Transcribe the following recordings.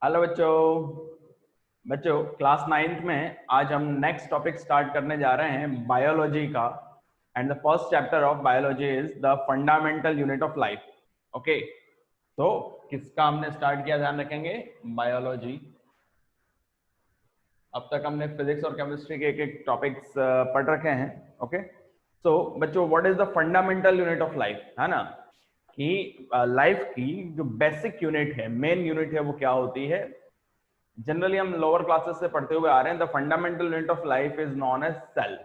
Hello बच्चों। बच्चों class 9th में आज हम नेक्स्ट टॉपिक स्टार्ट करने जा रहे हैं बायोलॉजी का। And the first chapter of biology is the fundamental unit of life. Okay, तो किसका हमने स्टार्ट किया ध्यान रखेंगे, बायोलॉजी। अब तक हमने फिजिक्स और केमिस्ट्री के एक एक टॉपिक्स पढ़ रखे हैं। ओके, सो बच्चों what is the fundamental unit of life, है ना, कि लाइफ की जो बेसिक यूनिट है, मेन यूनिट है, वो क्या होती है। जनरली हम लोअर क्लासेस से पढ़ते हुए आ रहे हैं, the fundamental unit of life is known as cell.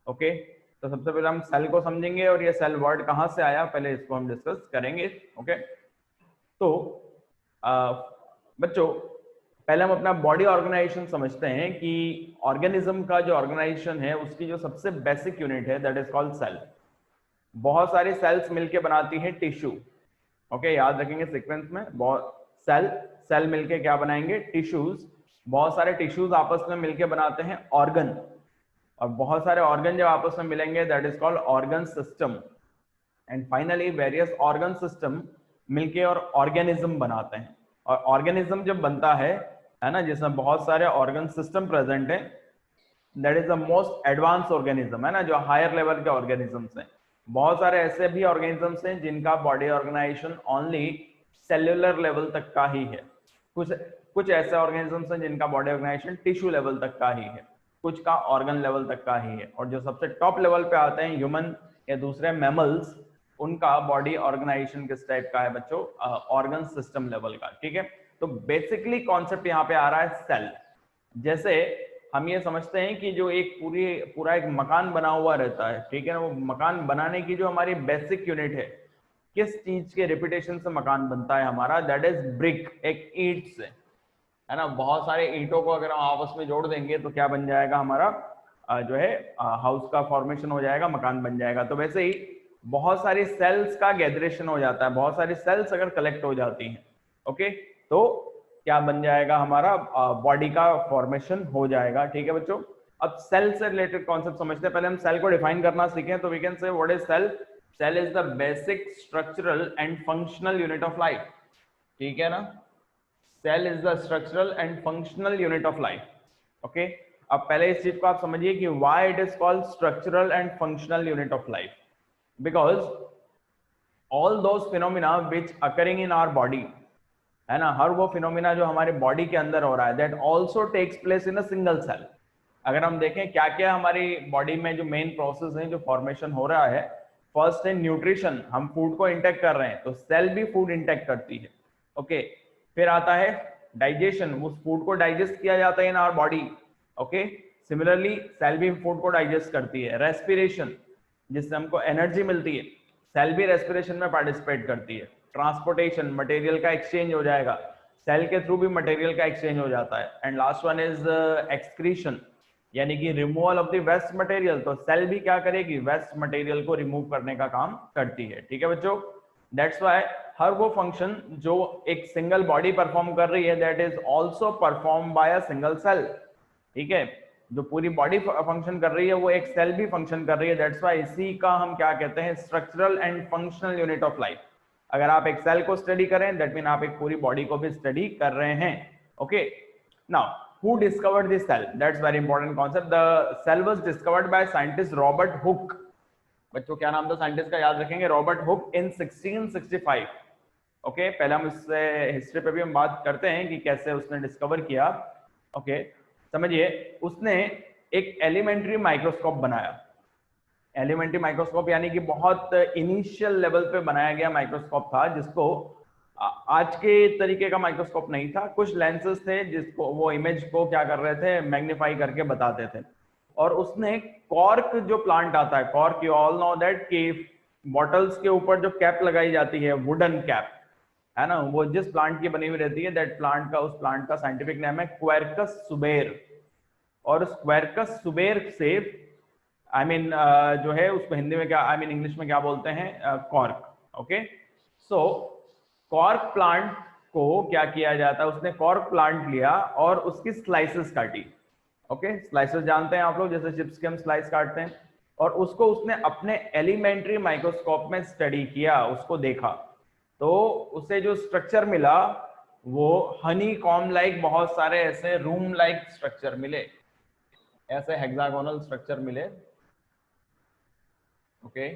Okay, तो सबसे पहले हम सेल को समझेंगे और ये सेल वर्ड कहां से आया, पहले इसको हम डिस्कस करेंगे। ओके, तो बच्चों पहले हम अपना बॉडी ऑर्गेनाइजेशन समझते हैं कि ऑर्गेनिज्म का जो ऑर्गेनाइजेशन है उसकी जो सबसे बेसिक यूनिट है दैट इज कॉल्ड सेल। बहुत सारी सेल्स मिलके बनाती है टिश्यू। ओके, याद रखेंगे सीक्वेंस में, बहुत सेल सेल मिलके क्या बनाएंगे, टिश्यूज। बहुत सारे टिश्यूज आपस में मिलके बनाते हैं ऑर्गन, और बहुत सारे ऑर्गन जब आपस में मिलेंगे that is called organ system. And finally various organ system मिलके और ऑर्गेनिज्म बनाते हैं। और ऑर्गेनिज्म जब बनता है ना, जिसमें बहुत सारे ऑर्गन सिस्टम प्रेजेंट है, that is the most advance organism, है ना, जो हायर लेवल के ऑर्गेनिजम्स हैं। बहुत सारे ऐसे भी ऑर्गेनिजम्स हैं जिनका body organization only cellular level तक का ही है। कुछ कुछ ऐसे ऑर्गेनिजम्स हैं जिनका बॉडी ऑर्गेनाइजेशन टिश्यू लेवल तक का ही है, कुछ का ऑर्गन लेवल तक का ही है। और जो सबसे टॉप लेवल पे आते हैं ह्यूमन या दूसरे मैमल्स, उनका बॉडी ऑर्गेनाइजेशन किस टाइप का है बच्चों, ऑर्गन सिस्टम लेवल का। ठीक है, तो बेसिकली कॉन्सेप्ट यहाँ पे आ रहा है सेल। जैसे हम ये समझते हैं कि जो एक पूरा एक मकान बना हुआ रहता है, ठीक है ना, वो मकान बनाने की जो हमारी बेसिक यूनिट है, किस चीज के रिपीटेशन से मकान बनता है हमारा, दैट इज ब्रिक, एक ईंट से, है ना। बहुत सारे ईंटों को अगर हम आपस में जोड़ देंगे तो क्या बन जाएगा हमारा, जो है हाउस का फॉर्मेशन हो जाएगा, मकान बन जाएगा। तो वैसे ही बहुत सारी सेल्स का गैदरेशन हो जाता है, बहुत सारी सेल्स अगर कलेक्ट हो जाती हैं, ओके, तो क्या बन जाएगा हमारा, बॉडी का फॉर्मेशन हो जाएगा। ठीक है बच्चों, अब सेल से रिलेटेड कॉन्सेप्ट समझते हैं। पहले हम सेल को डिफाइन करना सीखें, तो we can say what is cell. Cell is the basic structural and functional unit of life. ठीक है ना, cell is the structural and functional unit of life. Okay, अब पहले इस चीज को आप समझिए कि why it is called structural and functional unit of life, because all those phenomena which occurring in our body, है ना, हर वो फिनोमिना जो हमारे बॉडी के अंदर हो रहा है, that also takes place in a single cell. अगर हम देखें क्या क्या हमारी बॉडी में जो मेन प्रोसेस है, जो फॉर्मेशन हो रहा है, फर्स्ट है न्यूट्रिशन, हम फूड को इंटेक कर रहे हैं तो सेल भी फूड इंटेक करती है। ओके, फिर आता है डाइजेशन, उस फूड को डाइजेस्ट किया जाता है in our body. Okay, similarly cell भी फूड को डाइजेस्ट करती है। रेस्पिरेशन, जिससे हमको एनर्जी मिलती है, सेल भी रेस्पिरेशन में पार्टिसिपेट करती है। ट्रांसपोर्टेशन, मटेरियल का एक्सचेंज हो जाएगा, सेल के थ्रू भी मटेरियल का एक्सचेंज हो जाता है। And last one is excretion, यानी कि removal of the waste material, तो सेल भी क्या करेगी, वेस्ट मटेरियल को रिमूव करने का काम करती है। ठीक है बच्चों, दैट्स व्हाई हर वो फंक्शन जो एक सिंगल बॉडी परफॉर्म कर रही है, that is also perform by a single cell. ठीक है, जो पूरी बॉडी फंक्शन कर रही है वो एक सेल भी फंक्शन कर रही है। दैट्स व्हाई इसी का हम क्या कहते हैं, structural and functional unit of life. अगर आप एक सेल को स्टडी करें, दैट मीन आप एक पूरी बॉडी को भी स्टडी कर रहे हैं। Okay, now who discovered this cell, that's very important concept. The cell was discovered by scientist Robert Hooke. बच्चों क्या नाम था साइंटिस्ट का, याद रखेंगे, रॉबर्ट हुक, इन 1665। ओके, पहले हम इससे हिस्ट्री पे भी हम बात करते हैं कि कैसे उसने डिस्कवर किया। ओके, समझिए, उसने एक एलिमेंट्री माइक्रोस्कोप बनाया। एलिमेंट्री माइक्रोस्कोप यानी कि बहुत इनिशियल लेवल पे बनाया गया माइक्रोस्कोप था, जिसको आज के तरीके का माइक्रोस्कोप नहीं था। कुछ लेंसेज थे जिसको वो इमेज को क्या कर रहे थे, मैग्नीफाई करके बताते थे। और उसने कॉर्क जो प्लांट आता है, cork, you all know that कि बॉटल्स के ऊपर जो कैप लगाई जाती है, वुडन कैप, है ना, वो जिस प्लांट की बनी हुई रहती है, दैट प्लांट का, उस प्लांट का साइंटिफिक नेम है क्वेरकस सुबेर। और उस क्वेरकस सुबेर से आई मीन जो है उसको हिंदी में क्या, आई मीन इंग्लिश में क्या बोलते हैं, कॉर्क। ओके, सो कॉर्क प्लांट को क्या किया जाता है, उसने कॉर्क प्लांट लिया और उसकी स्लाइसेस काटी। ओके, स्लाइसेस जानते हैं आप लोग, जैसे चिप्स के हम स्लाइस काटते हैं। और उसको उसने अपने एलिमेंट्री माइक्रोस्कोप में स्टडी किया, उसको देखा, तो उसे जो स्ट्रक्चर मिला वो हनी कॉम लाइक बहुत सारे ऐसे रूम लाइक स्ट्रक्चर मिले, ऐसे हेक्सागोनल स्ट्रक्चर मिले। ओके,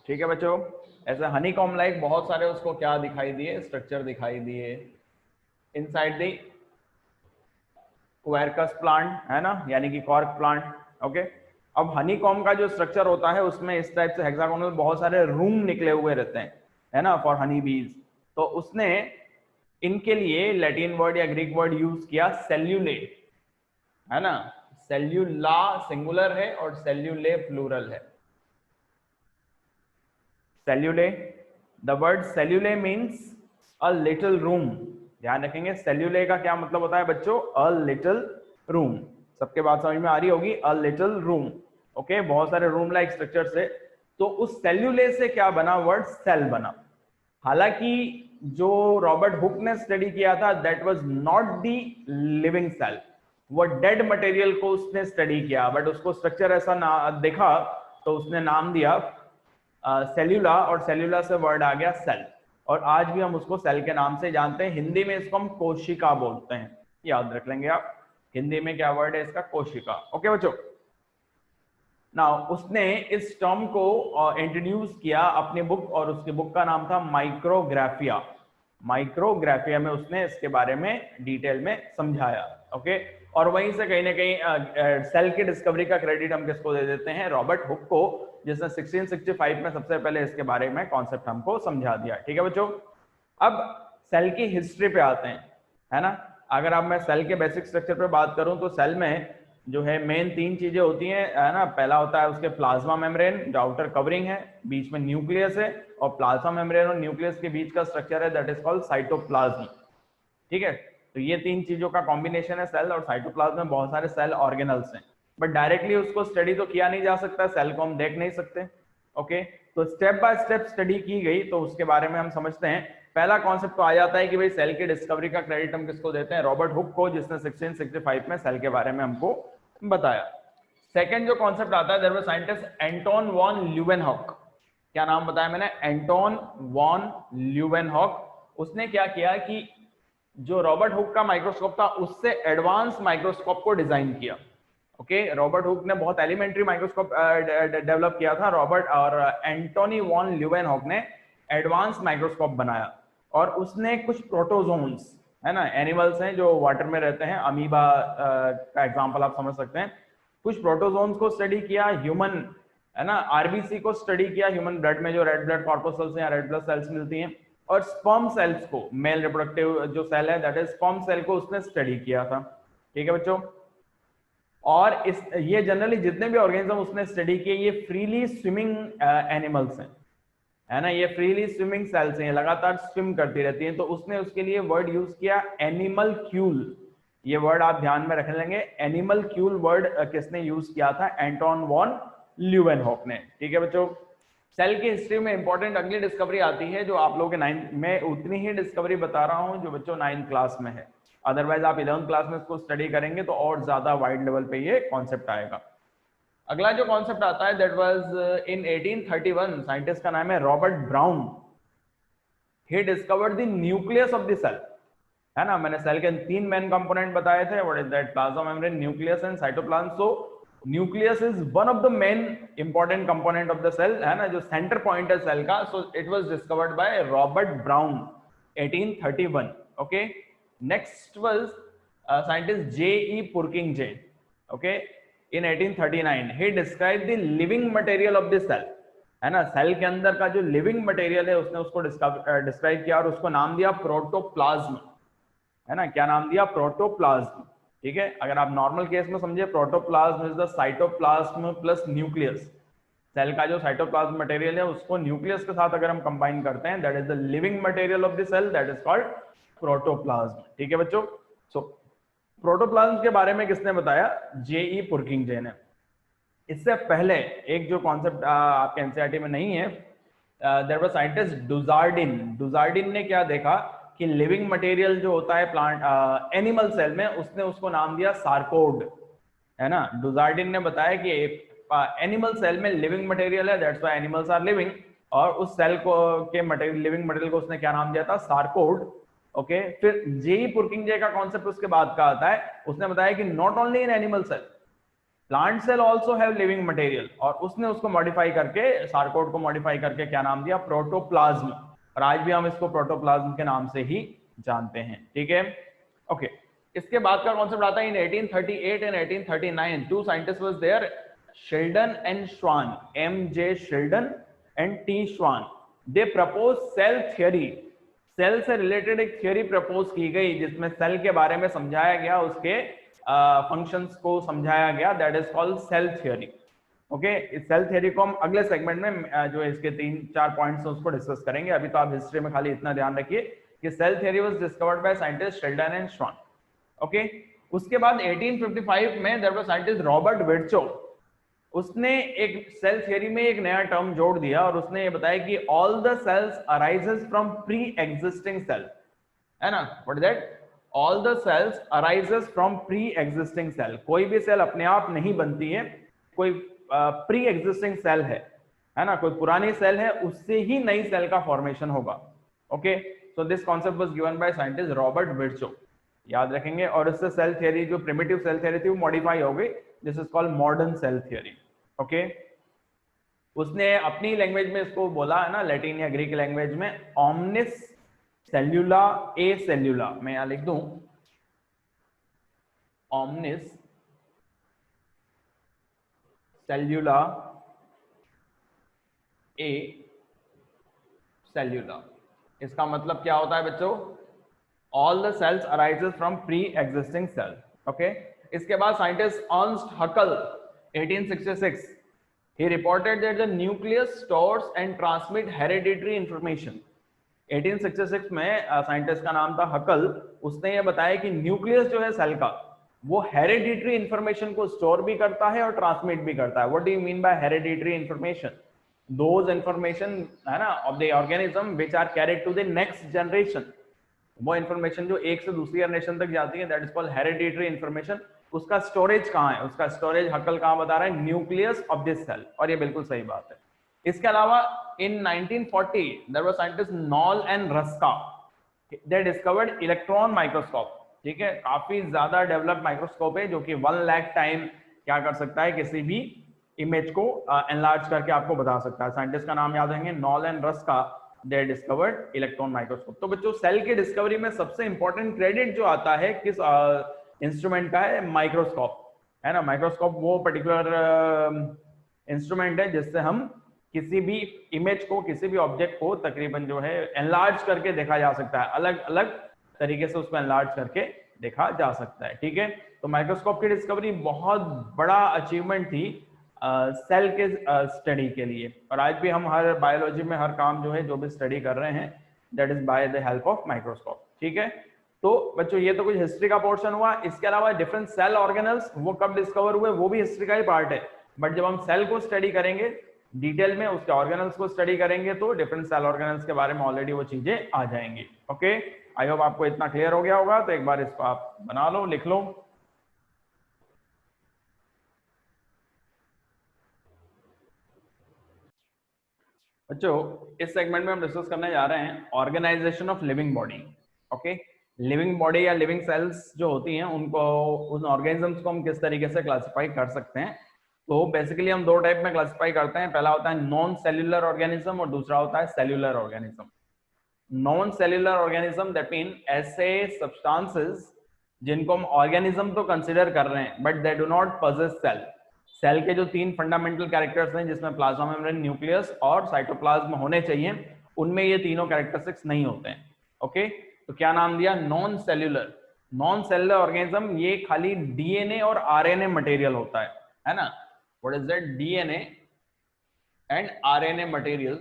ठीक है बच्चों, ऐसे हनी कॉम लाइक बहुत सारे उसको क्या दिखाई दिए, स्ट्रक्चर दिखाई दिए इनसाइड द क्वेरकस प्लांट, है ना, यानी कि कॉर्क प्लांट। ओके, अब हनी कॉम का जो स्ट्रक्चर होता है उसमें इस टाइप से हेक्सागोनल बहुत सारे रूम निकले हुए रहते हैं, है ना, फॉर हनी बीज। तो उसने इनके लिए लैटिन वर्ड या ग्रीक वर्ड यूज किया सेल्यूले, है ना, सेल्यूला सिंगुलर है और सेल्यूले प्लूरल है। Cellulae, the word cellulae means a little room. ध्यान रखेंगे सेल्यूले का क्या मतलब होता है बच्चों, अ लिटिल रूम। सबके बात समझ में आ रही होगी, अ लिटिल रूम। ओके, बहुत सारे रूम लाइक स्ट्रक्चर से। तो उस सेल्यूले से क्या बना, वर्ड सेल बना। हालांकि जो रॉबर्ट हुक ने स्टडी किया था that was not the living cell, वो डेड मटेरियल को उसने स्टडी किया, बट उसको स्ट्रक्चर ऐसा ना देखा तो उसने नाम दिया सेल्यूला, और सेल्यूला से वर्ड आ गया सेल। और आज भी हम उसको सेल के नाम से जानते हैं। हिंदी में इसको हम कोशिका बोलते हैं, याद रख लेंगे आप। हिंदी में क्या वर्ड है इसका, कोशिका। ओके बच्चों, नाउ उसने इस टर्म को इंट्रोड्यूस किया अपनी बुक, और उसकी बुक का नाम था माइक्रोग्राफिया। माइक्रोग्राफिया में उसने इसके बारे में डिटेल में समझाया। ओके, और वहीं से कहीं ना कहीं सेल की डिस्कवरी का क्रेडिट हम किसको दे देते हैं, रॉबर्ट हुक को, जिसने 1665 में सबसे पहले इसके बारे में कॉन्सेप्ट हमको समझा दिया। ठीक है बच्चों, अब सेल की हिस्ट्री पे आते हैं, है ना। अगर अब मैं सेल के बेसिक स्ट्रक्चर पे बात करूं तो सेल में जो है मेन 3 चीजें होती हैं, है ना। पहला होता है उसके प्लाज्मा मेम्ब्रेन, जो आउटर कवरिंग है, बीच में न्यूक्लियस है, और प्लाज्मा मेम्ब्रेन और न्यूक्लियस के बीच का स्ट्रक्चर है दैट इज कॉल्ड साइटोप्लाज्म। ठीक है, तो ये 3 चीजों का कॉम्बिनेशन है सेल, और साइटोप्लाज्म में बहुत सारे सेल ऑर्गेनल्स हैं, बट डायरेक्टली उसको स्टडी तो किया नहीं जा सकता, सेल को हम देख नहीं सकते। ओके, तो स्टेप बाय स्टेप स्टडी की गई, तो उसके बारे में हम समझते हैं। पहला कॉन्सेप्ट तो आ जाता है कि भाई सेल की डिस्कवरी का क्रेडिट हम किसको देते हैं, रॉबर्ट हुक को, जिसने 1665 में सेल के बारे में हमको बताया। सेकेंड जो कॉन्सेप्ट आता है, there was scientist Anton van Leeuwenhoek. क्या नाम बताया मैंने, एंटोन वॉन ल्यूवेनहॉक। उसने क्या किया कि जो रॉबर्ट हुक का माइक्रोस्कोप था उससे एडवांस माइक्रोस्कोप को डिजाइन किया। ओके, रॉबर्ट हुक ने बहुत एलिमेंट्री माइक्रोस्कोप डेवलप किया था रॉबर्ट, और एंटोनी वॉन ल्यूवेनहॉक ने एडवांस माइक्रोस्कोप बनाया। और उसने कुछ प्रोटोजोन्स, है ना, एनिमल्स हैं जो वाटर में रहते हैं, अमीबा का एग्जांपल आप समझ सकते हैं, कुछ प्रोटोजोन्स को स्टडी किया। ह्यूमन, है ना, आरबीसी को स्टडी किया, ह्यूमन ब्लड में जो रेड ब्लड कॉर्पोसल्स या रेड ब्लड सेल्स मिलती हैं, और स्पर्म सेल्स को, मेल रिप्रोडक्टिव जो सेल है दैट इज स्पर्म सेल को उसने स्टडी किया था। ठीक है बच्चों, और इस ये जनरली जितने भी ऑर्गेनिज्म उसने स्टडी किए ये फ्रीली स्विमिंग एनिमल्स हैं, है ना, ये फ्रीली स्विमिंग सेल्स हैं, लगातार स्विम करती रहती हैं। तो उसने उसके लिए वर्ड यूज किया एनिमल क्यूल। ये वर्ड आप ध्यान में रख लेंगे, एनिमल क्यूल वर्ड किसने यूज किया था, एंटोन वॉन ल्यूवेनहॉक ने। ठीक है बच्चों, सेल की हिस्ट्री में इंपॉर्टेंट अगली डिस्कवरी आती है जो आप लोगों के 9th में, उतनी ही डिस्कवरी बता रहा हूं जो बच्चों 9th क्लास में है, अदरवाइज आप 11th क्लास में इसको स्टडी करेंगे तो और ज्यादा वाइड लेवल पे ये कॉन्सेप्ट आएगा। अगला जो कॉन्सेप्ट आता है दैट वाज इन 1831, साइंटिस्ट का नाम है Robert Brown. He discovered the nucleus of the cell, है ना। मैंने सेल के 3 मेन कंपोनेंट बताए थे, what is that, plasma membrane, nucleus and cytoplasm. So nucleus is one of the main important component of the cell, है ना, जो centre point है सेल का। So it was discovered by Robert Brown 1831। Okay, next was scientist J E. Purkinje. Okay, in 1839 he describe the living material of the cell, है ना, cell के अंदर का जो लिविंग मटेरियल है उसने उसको डिस्क्राइब किया, और उसको नाम दिया प्रोटोप्लाज्म, है ना। क्या नाम दिया, प्रोटोप्लाज्म। ठीक है, अगर आप नॉर्मल केस में समझे, protoplasm is the cytoplasm plus nucleus. Cell का जो साइटोप्लाज्म मटेरियल है उसको न्यूक्लियस के साथ अगर हम कंबाइन करते हैं, that is the living material of the cell, that is called protoplasm. ठीक है बच्चों, सो प्रोटोप्लाज्म के बारे में किसने बताया, जे.ई. पुर्किंजे ने। इससे पहले एक जो कॉन्सेप्ट आपके एनसीईआरटी में नहीं है, देयर वाज साइंटिस्ट डुजार्डिन। डुजार्डिन ने क्या देखा कि लिविंग मटेरियल जो होता है प्लांट एनिमल सेल में, उसने उसको नाम दिया सार्कोड, है ना। डुजार्डिन ने बताया कि एनिमल सेल में लिविंग मटेरियल है, that's why animals are living, और उस सेल को के मटेरियल, लिविंग मटेरियल को उसने क्या नाम दिया था, सार्कोड। ओके, फिर जेई पुरकिंजे का कॉन्सेप्ट उसके बाद का आता है, उसने बताया कि not only in animal cell, plant cell also have living material, और उसने उसको मॉडिफाई करके, सार्कोड को मॉडिफाई करके क्या नाम दिया, प्रोटोप्लाज्म, और आज भी हम इसको प्रोटोप्लाज्म के नाम से ही जानते हैं, ठीक है। ओके, इसके बाद का कॉन्सेप्ट आता है in 1838 and 1839 two scientist was there, Schleiden and Schwann, M J. Schleiden and T. Schwann, they propose cell theory. Cell से रिलेटेड एक थ्योरी प्रपोज की गई जिसमें सेल के बारे में समझाया गया, उसके फंक्शंस को समझाया गया, that is called cell theory. Okay, इस सेल थ्योरी को हम अगले सेगमेंट में जो इसके 3-4 पॉइंट्स हैं उसको डिस्कस करेंगे। अभी तो आप हिस्ट्री में खाली इतना ध्यान रखिए कि cell theory was discovered by scientist Schleiden and Schwann. Okay, उसके बाद 1855 में there was scientist Robert Virchow, उसने एक सेल थ्योरी में एक नया टर्म जोड़ दिया और उसने ये बताया कि all the cells arises from pre existing cell, है ना, what is that, all the cells arises from pre existing cell, कोई भी सेल अपने आप नहीं बनती है, कोई प्री एग्जिस्टिंग सेल है ना, कोई पुरानी सेल है, उससे ही नई सेल का फॉर्मेशन होगा। Okay, so this concept was given by scientist Robert Virchow, याद रखेंगे। और इससे सेल थ्योरी, जो प्रिमिटिव सेल थ्योरी थी, वो मॉडिफाई हो गई, this is called modern cell theory. Okay, उसने अपनी लैंग्वेज में इसको बोला है ना, लैटिन या ग्रीक लैंग्वेज में, ओमनिस सेल्यूला ए सेल्यूला, मैं यहां लिख दूं ओमनिस सेल्यूला ए सेल्यूला। इसका मतलब क्या होता है बच्चों, all the cells arises from pre existing cell. Okay, इसके बाद scientist Ernst Haeckel 1866, he reported that the nucleus stores and transmit hereditary information। 1866 में साइंटिस्ट का नाम था हकल, उसने ये बताया कि न्यूक्लियस जो है सेल का, वो हेरिडिटरी इंफॉर्मेशन को स्टोर भी करता है और ट्रांसमिट भी करता है। What do you mean by hereditary information, those information, है ना, of the organism which are carried to the next generation, वो इंफॉर्मेशन जो एक से दूसरी जनरेशन तक जाती है, that is called hereditary information. उसका स्टोरेज कहाँ है, उसका स्टोरेज हकल कहाँ बता रहा है, न्यूक्लियस ऑफ दिस सेल, और ये बिल्कुल सही बात है। इसके अलावा in 1940 there was scientist Knoll and Ruska, they discovered electron microscope. ठीक है, काफी ज्यादा डेवलप्ड माइक्रोस्कोप है जो कि 1 लाख टाइम क्या कर सकता है, किसी भी इमेज को एनलार्ज करके आपको बता सकता है। साइंटिस्ट का नाम याद रहेंगे, knoll and Ruska, they discovered electron microscope. तो बच्चों, सेल के डिस्कवरी में सबसे इंपॉर्टेंट क्रेडिट जो आता है किस इंस्ट्रूमेंट का है, माइक्रोस्कोप, है ना। माइक्रोस्कोप वो पर्टिकुलर इंस्ट्रूमेंट है जिससे हम किसी भी इमेज को, किसी भी ऑब्जेक्ट को तकरीबन जो है एनलार्ज करके देखा जा सकता है, अलग अलग तरीके से उसको एनलार्ज करके देखा जा सकता है। ठीक है, तो माइक्रोस्कोप की डिस्कवरी बहुत बड़ा अचीवमेंट थी सेल के स्टडी के लिए, और आज भी हम हर बायोलॉजी में हर काम जो है, जो भी स्टडी कर रहे हैं, that is by the help of microscope. ठीक है, तो बच्चों ये तो कुछ हिस्ट्री का पोर्शन हुआ। इसके अलावा डिफरेंट सेल ऑर्गेनल्स वो कब डिस्कवर हुए, वो भी हिस्ट्री का ही पार्ट है, बट जब हम सेल को स्टडी करेंगे डिटेल में, उसके ऑर्गेनल्स को स्टडी करेंगे, तो डिफरेंट सेल ऑर्गेनल्स के बारे में ऑलरेडी वो चीजें आ जाएंगी। ओके, आई होप आपको इतना क्लियर हो गया होगा। तो एक बार इसको आप बना लो, लिख लो। बच्चों, इस सेगमेंट में हम डिस्कस करने जा रहे हैं organisation of living body. Okay, living body या लिविंग सेल्स जो होती हैं, उनको, उन ऑर्गेनिजम्स को हम किस तरीके से क्लासिफाई कर सकते हैं। तो बेसिकली हम दो टाइप में क्लासिफाई करते हैं, पहला होता है नॉन सेल्यूलर ऑर्गेनिज्म और दूसरा होता है cellular organism. Non cellular organism that mean ऐसे सब्सटेंसेस जिनको हम ऑर्गेनिज्म तो कंसिडर कर रहे हैं but they do not possess cell. Cell के जो 3 फंडामेंटल कैरेक्टर्स हैं, जिसमें प्लाज्मा मेम्ब्रेन, न्यूक्लियस और साइटोप्लाज्म होने चाहिए, उनमें ये तीनों कैरेक्टरिस्टिक्स नहीं होते हैं। ओके, तो क्या नाम दिया, non cellular. Non cellular organism ये खाली डीएनए और आरएनए मटेरियल होता है ना। What is that, DNA and RNA material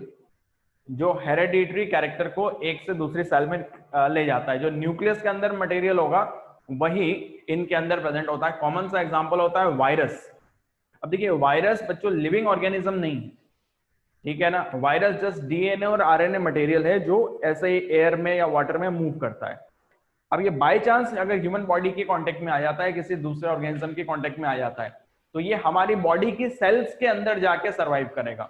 जो हेरेडिटरी कैरेक्टर को एक से दूसरी सेल में ले जाता है। जो न्यूक्लियस के अंदर मटेरियल होगा वही इनके अंदर प्रेजेंट होता है। कॉमन सा एग्जांपल होता है वायरस। अब देखिए, वायरस बच्चों लिविंग ऑर्गेनिज्म नहीं, ठीक है ना। वायरस जस्ट डीएनए और आरएनए मटेरियल है जो ऐसे ही एयर में या वाटर में मूव करता है। अब ये बाय चांस अगर ह्यूमन बॉडी के कांटेक्ट में आ जाता है, किसी दूसरे ऑर्गेनिज्म के कांटेक्ट में आ जाता है, तो ये हमारी बॉडी की सेल्स के अंदर जाके सरवाइव करेगा।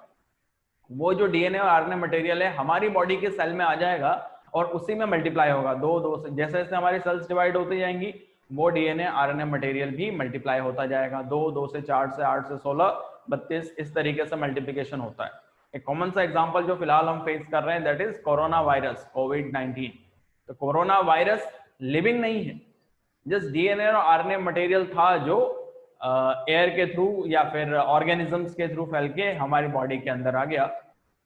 वो जो डीएनए और आरएनए मटेरियल है हमारी बॉडी के सेल में आ जाएगा और उसी में मल्टीप्लाई होगा। दो से जैसे जैसे हमारी सेल्स डिवाइड होती जाएंगी, वो डीएनए आरएनए मटेरियल भी मल्टीप्लाई होता जाएगा। 2 से 4 से 8 से 16 32 इस तरीके से मल्टीप्लिकेशन होता है। एक कॉमन सा एग्जांपल जो फिलहाल हम फेस कर रहे हैं दैट इज कोरोना वायरस, कोविड-19। तो कोरोना वायरस लिविंग नहीं है, जस्ट डीएनए और आरएनए मटेरियल था जो एयर के थ्रू या फिर ऑर्गेनिजम्स के थ्रू फैल के हमारी बॉडी के अंदर आ गया।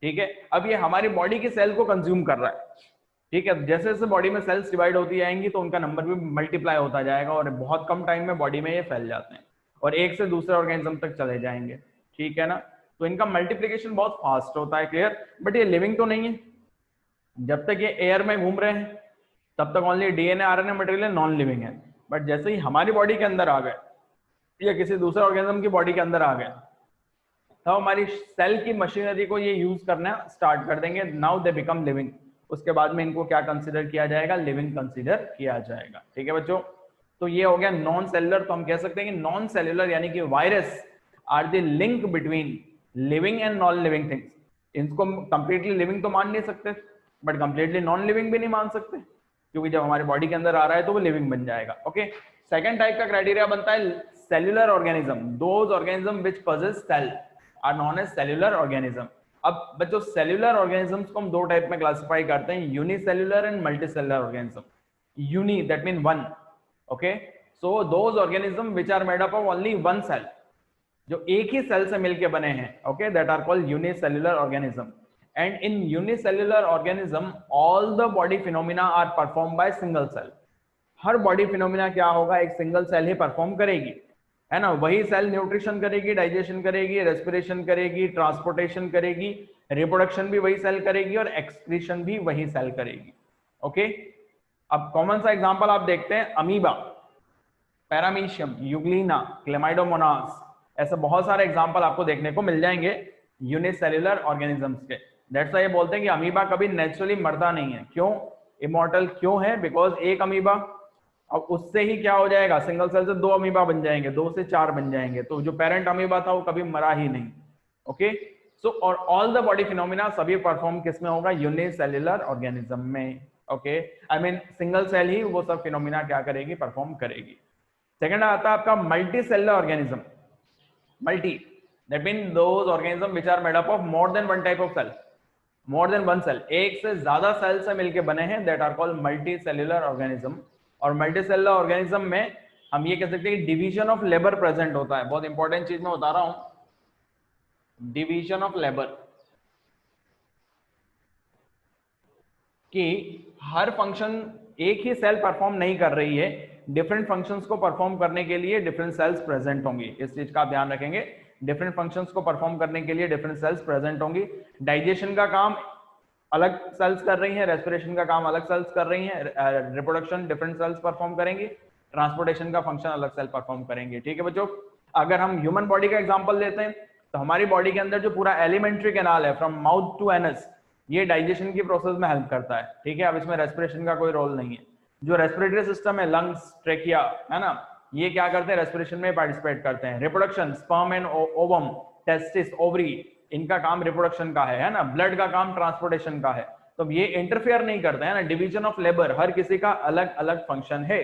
ठीक है, अब ये हमारी बॉडी के सेल को कंज्यूम कर रहा है। ठीक है, जैसे जैसे बॉडी में सेल्स डिवाइड होती जाएंगी तो उनका नंबर भी मल्टीप्लाई होता जाएगा और बहुत कम टाइम में बॉडी में ये फैल जाते हैं और एक से दूसरे ऑर्गेनिज्म तक चले जाएंगे। ठीक है ना, तो इनका मल्टीप्लिकेशन बहुत फास्ट होता है, क्लियर। बट ये लिविंग तो नहीं है, जब तक ये एयर में घूम रहे हैं तब तक only DNA RNA material non living है। बट जैसे ही हमारी बॉडी के अंदर आ गए या किसी दूसरे ऑर्गेनिज्म की बॉडी के अंदर आ गए तब हमारी सेल की मशीनरी को ये यूज करना स्टार्ट कर देंगे। Now they become living. उसके बाद में इनको क्या कंसीडर किया जाएगा, लिविंग कंसीडर किया जाएगा। ठीक है बच्चों, तो ये हो गया नॉन सेलुलर। तो हम कह सकते हैं कि नॉन सेलुलर यानी कि virus are the link between living and non living things. इनको कंप्लीटली लिविंग तो मान नहीं सकते बट कंप्लीटली नॉन लिविंग भी नहीं मान सकते, क्योंकि जब हमारी बॉडी के अंदर आ रहा है तो वो लिविंग बन जाएगा। ओके, सेकंड टाइप का क्राइटेरिया बनता है cellular organism. Those organism which possess cell are known as cellular organism. अब बच्चों सेल्युलर ऑर्गेनिजम्स को हम दो टाइप में क्लासिफाई करते हैं, unicellular and multicellular organism. Uni that mean one, okay, so those organism which are made up of only one cell, जो एक ही सेल से मिलके बने हैं, okay, that are called unicellular organism. And in unicellular organism all the body phenomena are perform by single cell. हर body phenomena क्या होगा, एक सिंगल सेल ही परफॉर्म करेगी, है ना। वही सेल न्यूट्रिशन करेगी, डाइजेशन करेगी, रेस्पिरेशन करेगी, ट्रांसपोर्टेशन करेगी, रिप्रोडक्शन भी वही सेल करेगी और एक्सक्रीशन भी वही सेल करेगी। ओके, अब कॉमन सा एग्जांपल आप देखते हैं, अमीबा, पैरामीशियम, यूग्लिना, क्लेमाइडोमोनास, ऐसे बहुत सारे एग्जांपल आपको देखने को मिल जाएंगे यूनिसेल्युलर ऑर्गेनिजम्स के। दैट्स व्हाई ये बोलते हैं कि अमीबा कभी नेचुरली मरता नहीं है। क्यों इमॉर्टल क्यों है? बिकॉज एक अमीबा, अब उससे ही क्या हो जाएगा, सिंगल सेल से दो अमीबा बन जाएंगे, 2 से 4 बन जाएंगे, तो जो पेरेंट अमीबा था वो कभी मरा ही नहीं। ओके, सो और ऑल द बॉडी फिनोमिना सभी परफॉर्म किस में होगा, यूनिसेल्युलर ऑर्गेनिज्म में। Okay, I mean single cell ही वो सब फिनोमिना क्या करेगी, परफॉर्म करेगी। सेकंड आता है आपका multi cellular organism. Multi that mean those organism which are made up of more than one type of cell, more than one cell, एक से ज्यादा सेल से मिलके बने हैं, that are called multi cellular organism. और मल्टी सेलुलर ऑर्गेनिज्म में हम ये कह सकते हैं कि डिवीजन ऑफ लेबर प्रेजेंट होता है। बहुत इंपॉर्टेंट चीज मैं बता रहा हूं, डिवीजन ऑफ लेबर, कि हर फंक्शन एक ही सेल परफॉर्म नहीं कर रही है, डिफरेंट फंक्शंस को परफॉर्म करने के लिए डिफरेंट सेल्स प्रेजेंट होंगी। इस चीज का आप ध्यान रखेंगे, डिफरेंट फंक्शंस को परफॉर्म करने के लिए डिफरेंट सेल्स प्रेजेंट होंगी। डाइजेशन का काम अलग सेल्स कर रही हैं, रेस्पिरेशन का काम अलग सेल्स कर रही हैं, रिप्रोडक्शन डिफरेंट सेल्स परफॉर्म करेंगी, ट्रांसपोर्टेशन का फंक्शन अलग सेल परफॉर्म करेंगे। ठीक है बच्चों, अगर हम ह्यूमन बॉडी का एग्जांपल लेते हैं तो हमारी बॉडी के अंदर जो पूरा एलिमेंट्री कैनाल है फ्रॉम माउथ टू एनस, ये डाइजेशन की प्रोसेस में हेल्प करता है। ठीक है, अब इसमें रेस्पिरेशन का कोई रोल नहीं है। जो रेस्पिरेटरी सिस्टम है, लंग्स, ट्रेकिया, है ना, ये क्या करते हैं, रेस्पिरेशन में पार्टिसिपेट करते हैं। Reproduction, sperm and ovum, testis, ovary, इनका काम रिप्रोडक्शन का है ना। ब्लड का काम ट्रांसपोर्टेशन का है, तो ये इंटरफेयर नहीं करते हैं ना। डिवीजन ऑफ लेबर, हर किसी का अलग अलग फंक्शन है।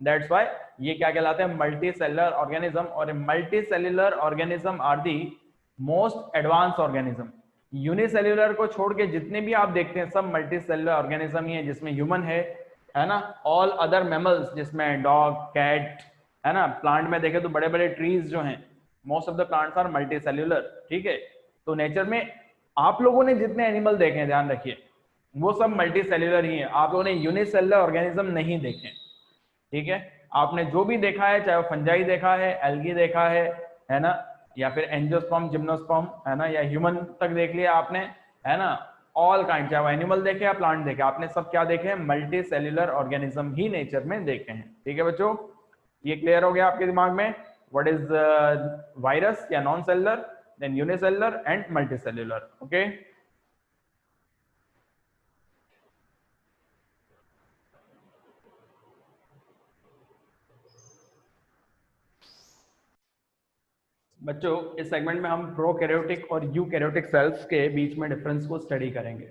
दैट्स व्हाई ये क्या कहलाते हैं, मल्टी सेलुलर ऑर्गेनिज्म। और multi cellular organism are the most advance organism. Unicellular को छोड़ के जितने भी आप देखते हैं सब मल्टी सेलुलर ऑर्गेनिज्म ही है, जिसमें ह्यूमन है ना, ऑल अदर मैमल्स, जिसमें डॉग, कैट, है ना। प्लांट में देखें तो बड़े बड़े ट्रीज जो हैं, most of the plants are multi cellular. ठीक है, तो नेचर में आप लोगों ने जितने एनिमल देखे हैं, ध्यान रखिए, वो सब मल्टी सेल्युलर ही है। आप लोगों ने यूनिसेलुलर ऑर्गेनिज्म नहीं देखे। ठीक है, आपने जो भी देखा है, चाहे वो फंजाई देखा है, एल्गी देखा है ना, या फिर एंजियोस्पर्म, जिम्नोस्पर्म, है ना, या ह्यूमन तक देख लिया आपने, है ना, ऑल काइंड, चाहे वो एनिमल देखे या प्लांट देखे, आपने सब क्या देखे हैं, मल्टी सेल्युलर ऑर्गेनिज्म ही नेचर में देखे हैं। ठीक है बच्चों, ये क्लियर हो गया आपके दिमाग में, व्हाट इज वायरस या non cellular, then unicellular and multicellular. Okay, बच्चों इस सेगमेंट में हम प्रोकैरियोटिक और यूकैरियोटिक सेल्स के बीच में डिफरेंस को स्टडी करेंगे।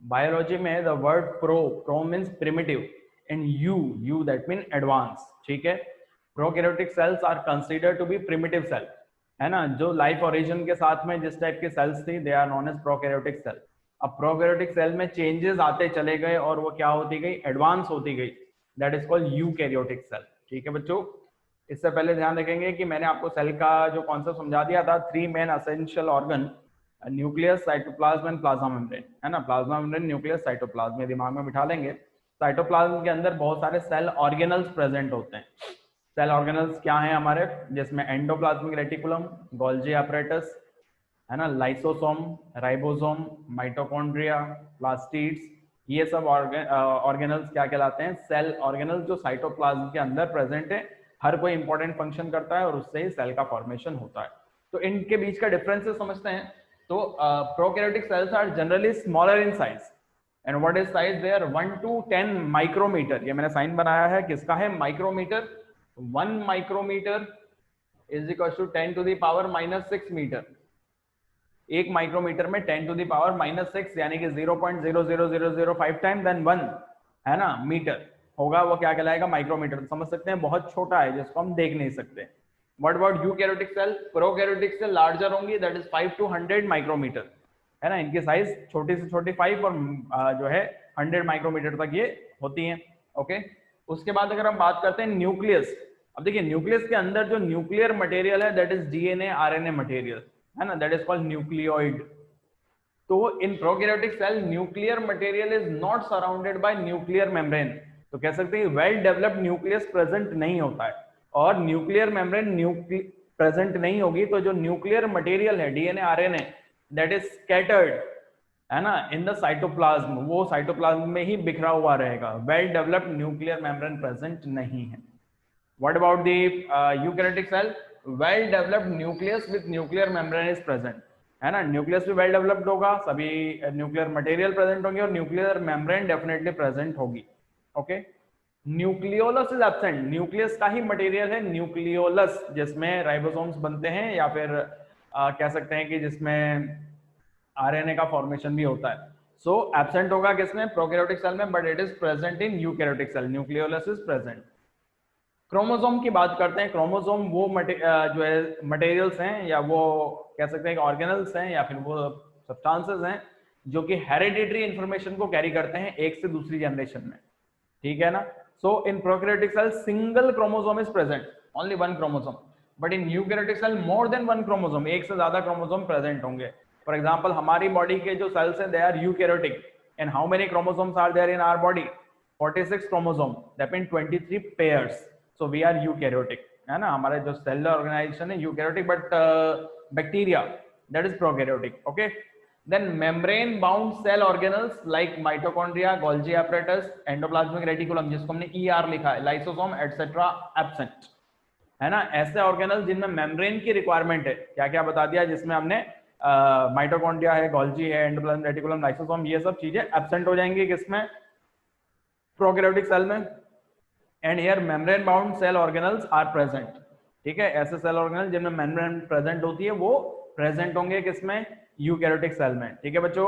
बायोलॉजी में the word pro means primitive and eu that mean advance. ठीक है, prokaryotic cells are consider to be primitive cell, है ना, जो लाइफ ओरिजिन के साथ में जिस टाइप के सेल्स थी they are known as prokaryotic cell. अब प्रोकैरियोटिक सेल में चेंजेस आते चले गए और वो क्या होती गई, एडवांस होती गई, that is called eukaryotic cell. ठीक है बच्चों, इससे पहले ध्यान रखेंगे कि मैंने आपको सेल का जो कॉन्सेप्ट समझा दिया था, 3 main essential organ, nucleus, cytoplasm and plasma membrane, है ना, प्लाज्मा मेम्ब्रेन, न्यूक्लियस, साइटोप्लाज्म, में दिमाग में बिठा लेंगे। साइटोप्लाज्म के अंदर बहुत सारे सेल ऑर्गेनल्स प्रेजेंट होते हैं। सेल ऑर्गेनल्स क्या हैं हमारे, जिसमें एंडोप्लाज्मिक रेटिकुलम, गोल्जी apparatus, है ना, लाइसोसोम, राइबोसोम, माइटोकॉन्ड्रिया, प्लास्टिड्स, ये सब ऑर्गेनल्स क्या कहलाते हैं, सेल ऑर्गेनल्स, जो साइटोप्लाज्म के अंदर प्रेजेंट है। हर कोई इंपॉर्टेंट फंक्शन करता है और उससे ही सेल का फॉर्मेशन होता है। तो इनके बीच का डिफरेंसेस समझते हैं। तो prokaryotic cells are generally smaller in size and what is size there, 1 to 10 micrometre. ये मैंने साइन बनाया है, किसका है, micrometre. 1 micrometre is equal to 10 to the power -6 metre. एक माइक्रोमीटर में 10 to the power -6 यानी कि 0.00005 टाइम देन 1, है ना, मीटर होगा, वो क्या कहलाएगा, माइक्रोमीटर। तो समझ सकते हैं बहुत छोटा है जिसको हम देख नहीं सकते। What about eukaryotic cell, prokaryotic cell larger होंगी, दैट इज 5 to 100 माइक्रोमीटर, है ना, इनकी साइज छोटी से छोटी 5 और जो है 100 माइक्रोमीटर तक ये होती हैं। ओके, उसके बाद अगर हम बात करते हैं न्यूक्लियस, अब देखिए न्यूक्लियस के अंदर जो न्यूक्लियर मटेरियल है that is DNA RNA material, है ना, दैट इज कॉल्ड न्यूक्लियोइड। तो in prokaryotic cell nuclear material is not surrounded by nuclear membrane. तो कह सकते हैं वेल डेवलप्ड न्यूक्लियस प्रेजेंट नहीं होता है, और न्यूक्लियर मेम्ब्रेन प्रेजेंट नहीं होगी तो जो न्यूक्लियर मटेरियल है DNA RNA that is scattered, है ना, इन द साइटोप्लाज्म, वो साइटोप्लाज्म में ही बिखरा हुआ रहेगा। Well developed nuclear membrane present नहीं है। What about the eukaryotic cell, well developed nucleus with nuclear membrane is present, है ना, न्यूक्लियस भी वेल डेवलप्ड होगा, सभी न्यूक्लियर मटेरियल प्रेजेंट होंगे और न्यूक्लियर मेम्ब्रेन डेफिनेटली प्रेजेंट होगी। Okay, nucleolus is absent, nucleus का ही मटेरियल है न्यूक्लियोलस, जिसमें राइबोसोम्स बनते हैं या फिर कह सकते हैं कि जिसमें आरएनए का फॉर्मेशन भी होता है। सो एब्सेंट होगा किसमें, प्रोकैरियोटिक सेल में, but it is present in eukaryotic cell, nucleolus is present. Chromosome की बात करते हैं। क्रोमोसोम वो जो है मटेरियल्स हैं या वो कह सकते हैं ऑर्गेनल्स हैं या फिर वो सब्सटेंसेस हैं जो कि हेरिडिटरी इंफॉर्मेशन को कैरी करते हैं एक से दूसरी जनरेशन में। ठीक है ना, so in prokaryotic cell single chromosome is present, only 1 chromosome, but in eukaryotic cell more than 1 chromosome, एक से ज्यादा क्रोमोसोम प्रेजेंट होंगे। फॉर एग्जांपल हमारी बॉडी के जो सेल्स हैं they are eukaryotic and how many chromosomes are there in our body, 46 chromosome, that mean 23 pairs. So we are eukaryotic, है ना, हमारे जो सेलुलर ऑर्गेनाइजेशन है eukaryotic, but bacteria that is prokaryotic. Okay, then membrane bound cell organelles like mitochondria, Golgi apparatus, endoplasmic reticulum जिसको हमने ER लिखा है, lysosome etc. absent, है ना, ऐसे ऑर्गेनल जिनमें मेम्ब्रेन की रिक्वायरमेंट है, क्या क्या बता दिया, जिसमें हमने माइटोकॉन्ड्रिया है, गोल्जी है, एंडोप्लाज्मिक रेटिकुलम, लाइसोसोम, ये सब चीजें एब्सेंट हो जाएंगी किसमें, प्रोकैरियोटिक सेल में। And here membrane bound cell organelles are present. ठीक है, ऐसे सेल ऑर्गेनल जिनमें मेम्ब्रेन प्रेजेंट होती है वो प्रेजेंट होंगे किसमें, यूकैरियोटिक सेल में। ठीक है बच्चों,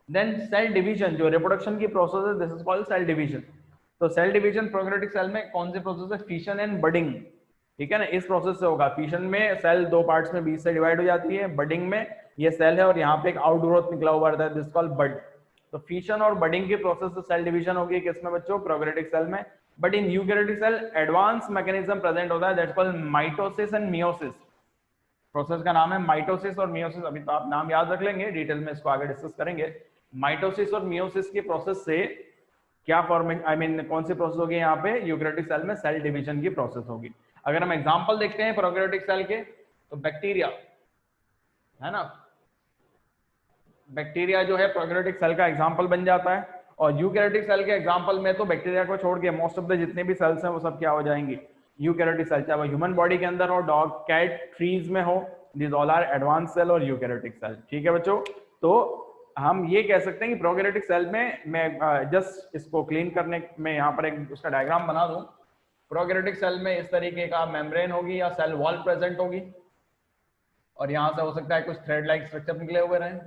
देन सेल डिवीजन, जो रिप्रोडक्शन की प्रोसेस है, this is called cell division. तो सेल डिवीजन प्रोकैरियोटिक सेल में कौन सी प्रोसेस है, फिशन एंड बडिंग। ठीक है ना, इस प्रोसेस से होगा। फिशन में सेल 2 पार्ट्स में बीच से डिवाइड हो जाती है, बडिंग में ये सेल है और यहाँ पे एक आउटग्रोथ निकला हुआ रहता है, दिस कॉल्ड बड। तो फिशन और बडिंग की प्रोसेस से सेल डिवीजन होगी किसमें बच्चों, प्रोकैरियोटिक सेल में। But in eukaryotic cell advance mechanism present होता है, that's called mitosis and meiosis. Process का नाम है माइटोसिस और मियोसिस, अभी तो आप नाम याद रख लेंगे, डिटेल में इसको आगे डिस्कस करेंगे। माइटोसिस और मियोसिस की प्रोसेस से क्या फॉर्मेशन, आई मीन कौन सी प्रोसेस होगी यहाँ पे, यूकैरियोटिक सेल में सेल डिवीजन की प्रोसेस होगी। अगर हम एग्जांपल देखते हैं प्रोकैरियोटिक सेल के, तो बैक्टीरिया, है ना, बैक्टीरिया जो है प्रोकैरियोटिक सेल का एग्जांपल बन जाता है। और यूकैरियोटिक सेल के एग्जांपल में तो बैक्टीरिया को छोड़ के मोस्ट ऑफ द जितने भी सेल्स हैं वो सब क्या हो जाएंगी, यूकैरियोटिक सेल, चाहे वो ह्यूमन बॉडी के अंदर हो, डॉग, कैट, ट्रीज में हो, this all are advance cell और यूकैरियोटिक सेल। ठीक है बच्चों, तो हम ये कह सकते हैं कि प्रोकैरियोटिक सेल में, मैं जस्ट इसको क्लीन करने में यहाँ पर एक उसका डायग्राम बना दूं। प्रोकैरियोटिक सेल में इस तरीके का मेम्ब्रेन होगी या सेल वॉल प्रेजेंट होगी, और यहां से हो सकता है कुछ थ्रेड लाइक स्ट्रक्चर निकले हुए रहे,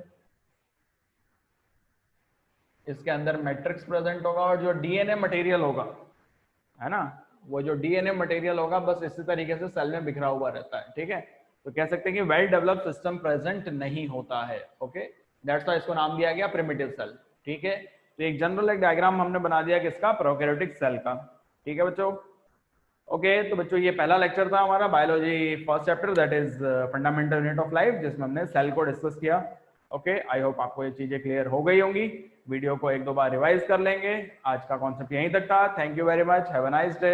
इसके अंदर मैट्रिक्स प्रेजेंट होगा और जो डीएनए मटेरियल होगा, है ना, वो जो डीएनए मटेरियल होगा बस इसी तरीके से सेल में बिखरा हुआ रहता है, ठीक है। तो कह सकते हैं कि वेल डेवलप्ड सिस्टम प्रेजेंट नहीं होता है, ओके, दैट्स व्हाई इसको नाम दिया गया प्रिमिटिव सेल, ठीक है। तो एक जनरल एक डायग्राम हमने बना दिया किसका, प्रोकैरियोटिक सेल का, ठीक है बच्चों। ओके तो बच्चों ये पहला लेक्चर था हमारा biology first chapter, that is fundamental unit of life, जिसमें हमने सेल को डिस्कस किया। ओके आई होप आपको ये चीजें क्लियर हो गई होंगी, वीडियो को एक दो बार रिवाइज कर लेंगे। आज का कॉन्सेप्ट यहीं तक था, thank you very much, have a nice day.